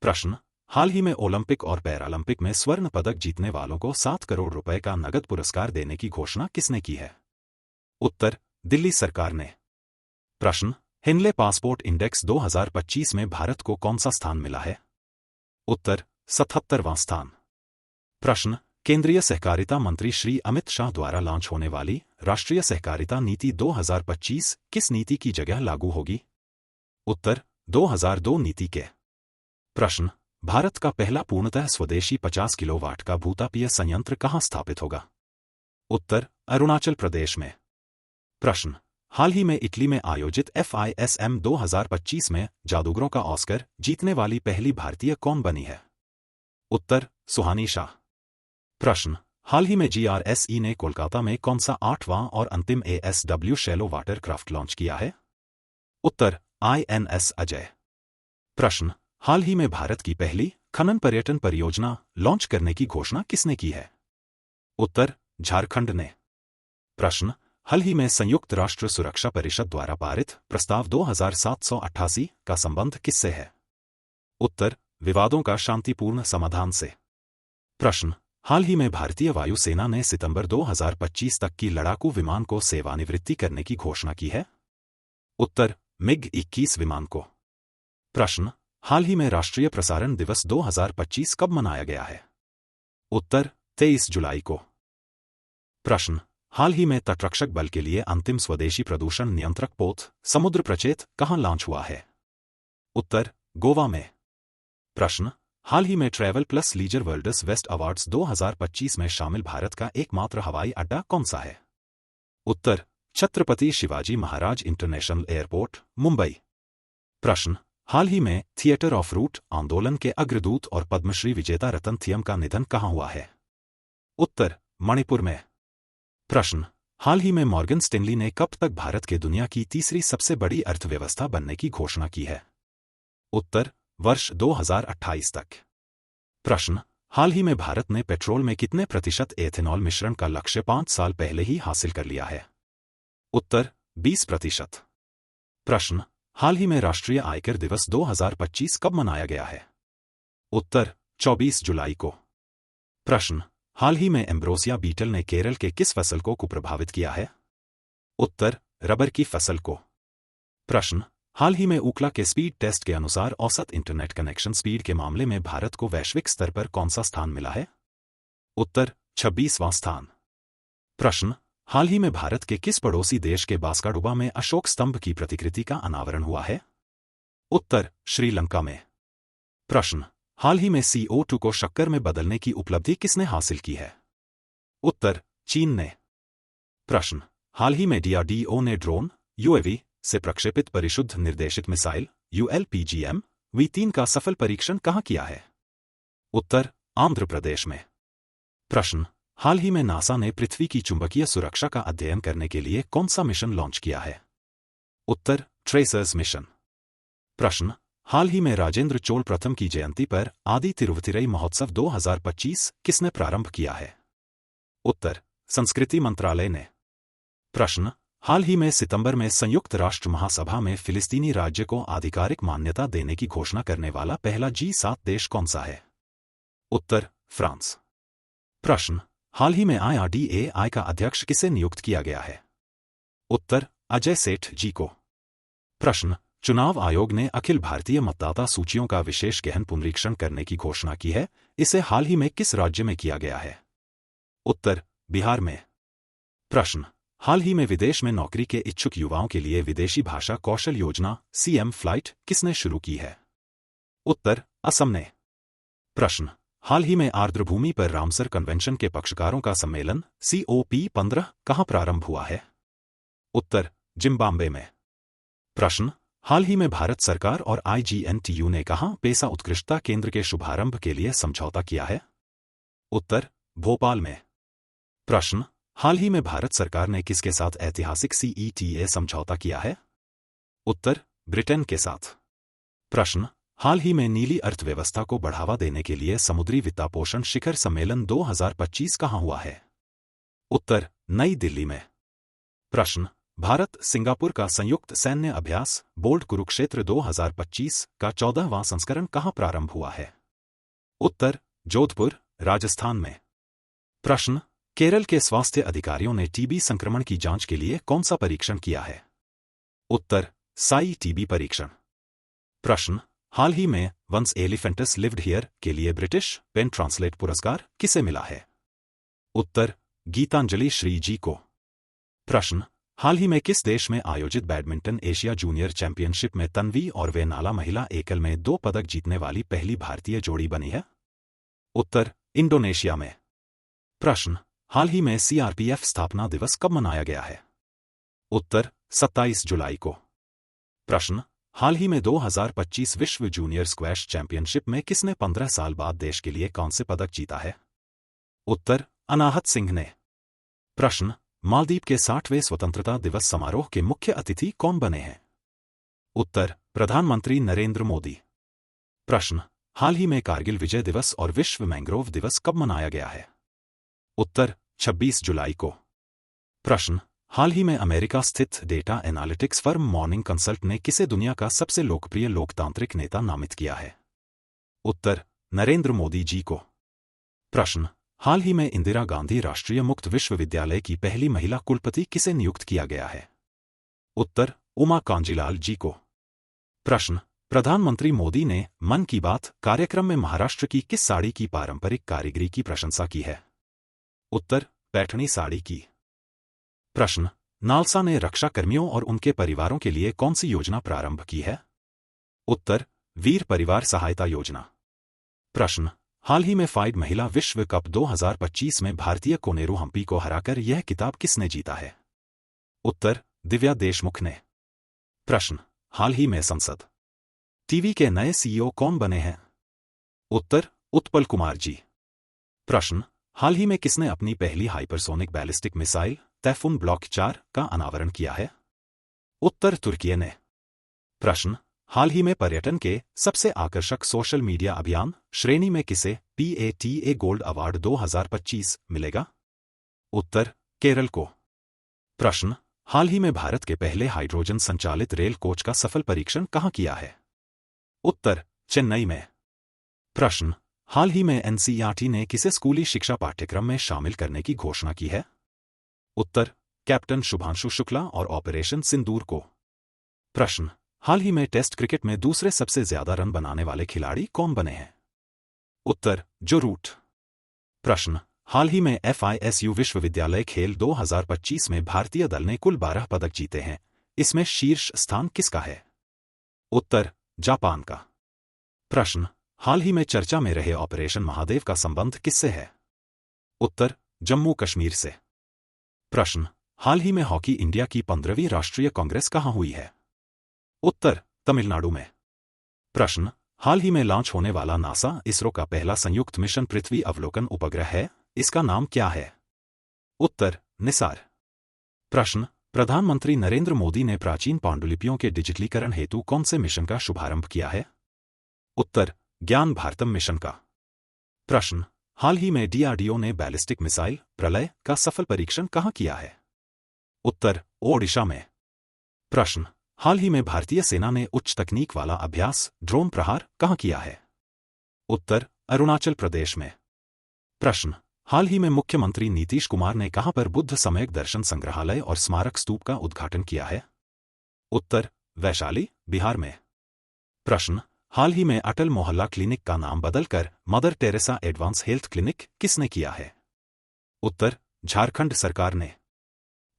प्रश्न, हाल ही में ओलंपिक और पैरालंपिक में स्वर्ण पदक जीतने वालों को 7 करोड़ रुपए का नगद पुरस्कार देने की घोषणा किसने की है? उत्तर, दिल्ली सरकार ने। प्रश्न, हिनले पासपोर्ट इंडेक्स 2025 में भारत को कौन सा स्थान मिला है? उत्तर, 77वां स्थान। प्रश्न, केंद्रीय सहकारिता मंत्री श्री अमित शाह द्वारा लॉन्च होने वाली राष्ट्रीय सहकारिता नीति 2025 किस नीति की जगह लागू होगी? उत्तर, 2002 नीति के। प्रश्न, भारत का पहला पूर्णतः स्वदेशी 50 किलोवाट का भूतापीय संयंत्र कहां स्थापित होगा? उत्तर, अरुणाचल प्रदेश में। प्रश्न, हाल ही में इटली में आयोजित FISM 2025 में जादूगरों का ऑस्कर जीतने वाली पहली भारतीय कौन बनी है? उत्तर, सुहानी शाह। प्रश्न, हाल ही में GRSE ने कोलकाता में कौन सा 8वां और अंतिम ASW shallow water craft launch किया है? उत्तर, INS अजय। प्रश्न, हाल ही में भारत की पहली खनन पर्यटन परियोजना लॉन्च करने की घोषणा किसने की है? उत्तर, झारखंड ने। प्रश्न, हाल ही में संयुक्त राष्ट्र सुरक्षा परिषद द्वारा पारित प्रस्ताव 2788 का संबंध किससे है? उत्तर, विवादों का शांतिपूर्ण समाधान से। प्रश्न, हाल ही में भारतीय वायुसेना ने सितंबर 2025 तक की लड़ाकू विमान को सेवानिवृत्ति करने की घोषणा की है? उत्तर, MiG-21 विमान को। प्रश्न, हाल ही में राष्ट्रीय प्रसारण दिवस 2025 कब मनाया गया है? उत्तर, 23 जुलाई को। प्रश्न, हाल ही में तटरक्षक बल के लिए अंतिम स्वदेशी प्रदूषण नियंत्रक पोत समुद्र प्रचेत कहां लॉन्च हुआ है? उत्तर, गोवा में। प्रश्न, हाल ही में Travel Plus Leisure World's Best Awards 2025 में शामिल भारत का एकमात्र हवाई अड्डा कौन सा है? उत्तर, छत्रपति शिवाजी महाराज इंटरनेशनल एयरपोर्ट, मुंबई। प्रश्न, हाल ही में थिएटर ऑफ रूट आंदोलन के अग्रदूत और पद्मश्री विजेता रतन थियम का निधन कहां हुआ है? उत्तर, मणिपुर में। प्रश्न, हाल ही में मॉर्गन स्टेनली ने कब तक भारत के दुनिया की तीसरी सबसे बड़ी अर्थव्यवस्था बनने की घोषणा की है? उत्तर, वर्ष 2028 तक। प्रश्न, हाल ही में भारत ने पेट्रोल में कितने प्रतिशत एथेनॉल मिश्रण का लक्ष्य 5 साल पहले ही हासिल कर लिया है? उत्तर, 20%। प्रश्न, हाल ही में राष्ट्रीय आयकर दिवस 2025 कब मनाया गया है? उत्तर, 24 जुलाई को। प्रश्न, हाल ही में एम्ब्रोसिया बीटल ने केरल के किस फसल को कुप्रभावित किया है? उत्तर, रबर की फसल को। प्रश्न, हाल ही में ऊकला के स्पीड टेस्ट के अनुसार औसत इंटरनेट कनेक्शन स्पीड के मामले में भारत को वैश्विक स्तर पर कौन सा स्थान मिला है? उत्तर, 26वां स्थान। प्रश्न, हाल ही में भारत के किस पड़ोसी देश के बास्काडुबा में अशोक स्तंभ की प्रतिकृति का अनावरण हुआ है? उत्तर, श्रीलंका में। प्रश्न, हाल ही में CO2 को शक्कर में बदलने की उपलब्धि किसने हासिल की है? उत्तर, चीन ने। प्रश्न, हाल ही में DRDO ने ड्रोन UAV से प्रक्षेपित परिशुद्ध निर्देशित मिसाइल ULPGM V3 का सफल परीक्षण कहां किया है? उत्तर, आंध्र प्रदेश में। प्रश्न, हाल ही में नासा ने पृथ्वी की चुंबकीय सुरक्षा का अध्ययन करने के लिए कौन सा मिशन लॉन्च किया है? उत्तर, ट्रेसर्स मिशन। प्रश्न, हाल ही में राजेंद्र चोल प्रथम की जयंती पर आदि तिरुवतिरई महोत्सव 2025 किसने प्रारंभ किया है? उत्तर, संस्कृति मंत्रालय ने। प्रश्न, हाल ही में सितंबर में संयुक्त राष्ट्र महासभा में फिलिस्तीनी राज्य को आधिकारिक मान्यता देने की घोषणा करने वाला पहला G7 देश कौन सा है? उत्तर, फ्रांस। प्रश्न, हाल ही में IRDAI का अध्यक्ष किसे नियुक्त किया गया है? उत्तर, अजय सेठ जी को। प्रश्न, चुनाव आयोग ने अखिल भारतीय मतदाता सूचियों का विशेष गहन पुनरीक्षण करने की घोषणा की है, इसे हाल ही में किस राज्य में किया गया है? उत्तर, बिहार में। प्रश्न, हाल ही में विदेश में नौकरी के इच्छुक युवाओं के लिए विदेशी भाषा कौशल योजना CM फ्लाइट किसने शुरू की है? उत्तर, असम ने। प्रश्न, हाल ही में आर्द्रभूमि पर रामसर कन्वेंशन के पक्षकारों का सम्मेलन COP15 कहां प्रारंभ हुआ है? उत्तर, जिम्बाब्वे में। प्रश्न, हाल ही में भारत सरकार और IGNTU ने कहां पेशा उत्कृष्टता केंद्र के शुभारंभ के लिए समझौता किया है? उत्तर, भोपाल में। प्रश्न, हाल ही में भारत सरकार ने किसके साथ ऐतिहासिक CETA समझौता किया है? उत्तर, ब्रिटेन के साथ। प्रश्न, हाल ही में नीली अर्थव्यवस्था को बढ़ावा देने के लिए समुद्री वित्तपोषण शिखर सम्मेलन 2025 कहां हुआ है? उत्तर, नई दिल्ली में। प्रश्न, भारत सिंगापुर का संयुक्त सैन्य अभ्यास बोल्ट कुरुक्षेत्र 2025 का 14वां संस्करण कहां प्रारंभ हुआ है? उत्तर, जोधपुर, राजस्थान में। प्रश्न, केरल के स्वास्थ्य अधिकारियों ने टीबी संक्रमण की जांच के लिए कौन सा परीक्षण किया है? उत्तर, साई टीबी परीक्षण। प्रश्न, हाल ही में वंस एलिफेंटस लिव्ड हियर के लिए ब्रिटिश पेन ट्रांसलेट पुरस्कार किसे मिला है? उत्तर, गीतांजलि श्री जी को। प्रश्न, हाल ही में किस देश में आयोजित बैडमिंटन एशिया जूनियर चैंपियनशिप में तन्वी और वेनाला महिला एकल में 2 पदक जीतने वाली पहली भारतीय जोड़ी बनी है? उत्तर, इंडोनेशिया में। प्रश्न, हाल ही में सीआरपीएफ स्थापना दिवस कब मनाया गया है? उत्तर, 27 जुलाई को। प्रश्न, हाल ही में 2025 विश्व जूनियर स्क्वैश चैंपियनशिप में किसने 15 साल बाद देश के लिए कांस्य पदक जीता है? उत्तर, अनाहत सिंह ने। प्रश्न, मालदीव के 60वें स्वतंत्रता दिवस समारोह के मुख्य अतिथि कौन बने हैं? उत्तर, प्रधानमंत्री नरेंद्र मोदी। प्रश्न, हाल ही में कारगिल विजय दिवस और विश्व मैंग्रोव दिवस कब मनाया गया है? उत्तर, 26 जुलाई को। प्रश्न, हाल ही में अमेरिका स्थित data analytics firm morning consult ने किसे दुनिया का सबसे लोकप्रिय लोकतांत्रिक नेता नामित किया है? उत्तर, नरेंद्र मोदी जी को। प्रश्न, हाल ही में इंदिरा गांधी राष्ट्रीय मुक्त विश्वविद्यालय की पहली महिला कुलपति किसे नियुक्त किया गया है? उत्तर, उमा कांजीलाल जी को। प्रश्न, प्रधानमंत्री मोदी ने मन की बात कार्यक्रम में महाराष्ट्र की किस साड़ी की पारंपरिक कारीगरी की प्रशंसा की है? उत्तर, पैठणी साड़ी की। प्रश्न, नालसा ने रक्षा कर्मियों और उनके परिवारों के लिए कौन सी योजना प्रारंभ की है? उत्तर, वीर परिवार सहायता योजना। प्रश्न, हाल ही में फाइड महिला विश्व कप 2025 में भारतीय कोनेरू हम्पी को हराकर यह खिताब किसने जीता है? उत्तर, दिव्या देशमुख ने। प्रश्न, हाल ही में संसद टीवी के नए सीईओ कौन बने हैं? उत्तर, उत्पल कुमार जी। प्रश्न, हाल ही में किसने अपनी पहली हाइपरसोनिक बैलिस्टिक मिसाइल तैफून ब्लॉक 4 का अनावरण किया है? उत्तर, तुर्की ने। प्रश्न, हाल ही में पर्यटन के सबसे आकर्षक सोशल मीडिया अभियान श्रेणी में किसे PATA गोल्ड अवार्ड 2025 मिलेगा? उत्तर, केरल को। प्रश्न, हाल ही में भारत के पहले हाइड्रोजन संचालित रेल कोच का सफल परीक्षण कहां किया है? उत्तर, चेन्नई में। प्रश्न, हाल ही में NCERT ने किसे स्कूली शिक्षा पाठ्यक्रम में शामिल करने की घोषणा की है? उत्तर, कैप्टन शुभांशु शुक्ला और ऑपरेशन सिंदूर को। प्रश्न, हाल ही में टेस्ट क्रिकेट में दूसरे सबसे ज्यादा रन बनाने वाले खिलाड़ी कौन बने हैं? उत्तर, जो रूट। प्रश्न, हाल ही में FISU विश्वविद्यालय खेल 2025 में भारतीय दल ने कुल 12 पदक जीते हैं, इसमें शीर्ष स्थान किसका है? उत्तर, जापान का। प्रश्न, हाल ही में चर्चा में रहे ऑपरेशन महादेव का संबंध किससे है? उत्तर, जम्मू कश्मीर से। प्रश्न, हाल ही में हॉकी इंडिया की 15वीं राष्ट्रीय कांग्रेस कहां हुई है? उत्तर, तमिलनाडु में। प्रश्न, हाल ही में लॉन्च होने वाला नासा इसरो का पहला संयुक्त मिशन पृथ्वी अवलोकन उपग्रह है, इसका नाम क्या है? उत्तर, निसार। प्रश्न, प्रधानमंत्री नरेंद्र मोदी ने प्राचीन पांडुलिपियों के डिजिटलीकरण हेतु कौन से मिशन का शुभारंभ किया है? उत्तर, ज्ञान भारतम मिशन का। प्रश्न, हाल ही में DRDO ने बैलिस्टिक मिसाइल प्रलय का सफल परीक्षण कहां किया है? उत्तर, ओडिशा में। प्रश्न, हाल ही में भारतीय सेना ने उच्च तकनीक वाला अभ्यास ड्रोन प्रहार कहां किया है? उत्तर, अरुणाचल प्रदेश में। प्रश्न, हाल ही में मुख्यमंत्री नीतीश कुमार ने कहां पर बुद्ध सम्यक दर्शन संग्रहालय और स्मारक स्तूप का उद्घाटन किया है? उत्तर, वैशाली, बिहार में। प्रश्न, हाल ही में अटल मोहल्ला क्लिनिक का नाम बदलकर mother Teresa advance health clinic किसने किया है? उत्तर, झारखंड सरकार ने।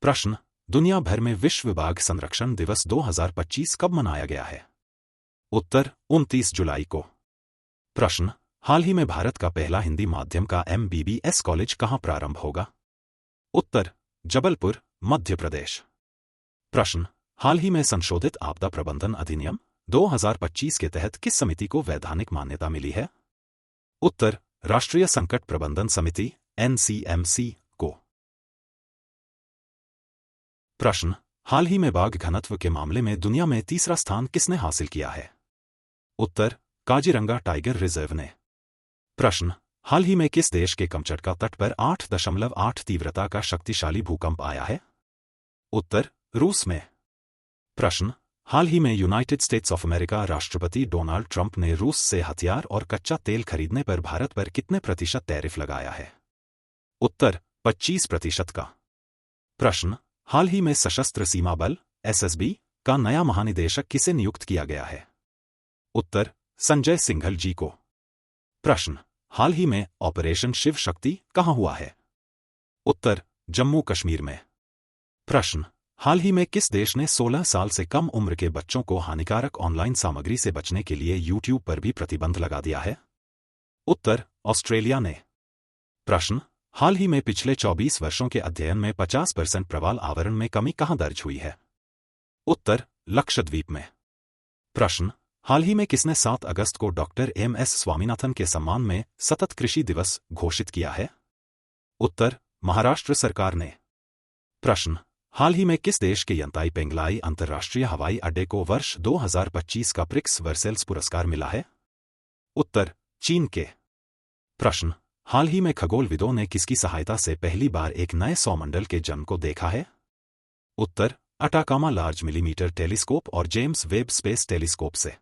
प्रश्न, दुनिया भर में विश्व बाघ संरक्षण दिवस 2025 कब मनाया गया है? उत्तर, 29 जुलाई को। प्रश्न, हाल ही में भारत का पहला हिंदी माध्यम का MBBS कॉलेज कहां प्रारंभ होगा? उत्तर, जबलपुर, मध्य प्रदेश। प्रश्न, हाल ही में संशोधित आपदा प्रबंधन अधिनियम 2025 के तहत किस समिति को वैधानिक मान्यता मिली है? उत्तर, राष्ट्रीय संकट प्रबंधन समिति NCMC को। प्रश्न, हाल ही में बाघ घनत्व के मामले में दुनिया में तीसरा स्थान किसने हासिल किया है? उत्तर, काजीरंगा टाइगर रिजर्व ने। प्रश्न, हाल ही में किस देश के कमचटका तट पर 8.8 तीव्रता का शक्तिशाली भूकंप आया है? उत्तर, रूस में। प्रश्न, हाल ही में यूनाइटेड स्टेट्स ऑफ अमेरिका राष्ट्रपति डोनाल्ड ट्रंप ने रूस से हथियार और कच्चा तेल खरीदने पर भारत पर कितने प्रतिशत टैरिफ लगाया है? उत्तर, 25% का। प्रश्न, हाल ही में सशस्त्र सीमा बल एसएसबी का नया महानिदेशक किसे नियुक्त किया गया है? उत्तर, संजय सिंघल जी को। प्रश्न, हाल ही में ऑपरेशन शिव शक्ति कहां हुआ है? उत्तर, जम्मू कश्मीर में। प्रश्न, हाल ही में किस देश ने 16 साल से कम उम्र के बच्चों को हानिकारक ऑनलाइन सामग्री से बचने के लिए यूट्यूब पर भी प्रतिबंध लगा दिया है? उत्तर, ऑस्ट्रेलिया ने। प्रश्न, हाल ही में पिछले 24 वर्षों के अध्ययन में 50% प्रवाल आवरण में कमी कहां दर्ज हुई है? उत्तर, लक्षद्वीप में। प्रश्न, हाल ही में किसने 7 अगस्त को डॉक्टर एम.एस. स्वामीनाथन के सम्मान में सतत कृषि दिवस घोषित किया है? उत्तर, महाराष्ट्र सरकार ने। प्रश्न, हाल ही में किस देश के यंताई पेंगलाई अंतर्राष्ट्रीय हवाई अड्डे को वर्ष 2025 का प्रिक्स वर्सेल्स पुरस्कार मिला है? उत्तर, चीन के। प्रश्न, हाल ही में खगोलविदों ने किसकी सहायता से पहली बार एक नए सौरमंडल के जन्म को देखा है? उत्तर, अटाकामा लार्ज मिलीमीटर टेलीस्कोप और जेम्स वेब स्पेस टेलीस्कोप से।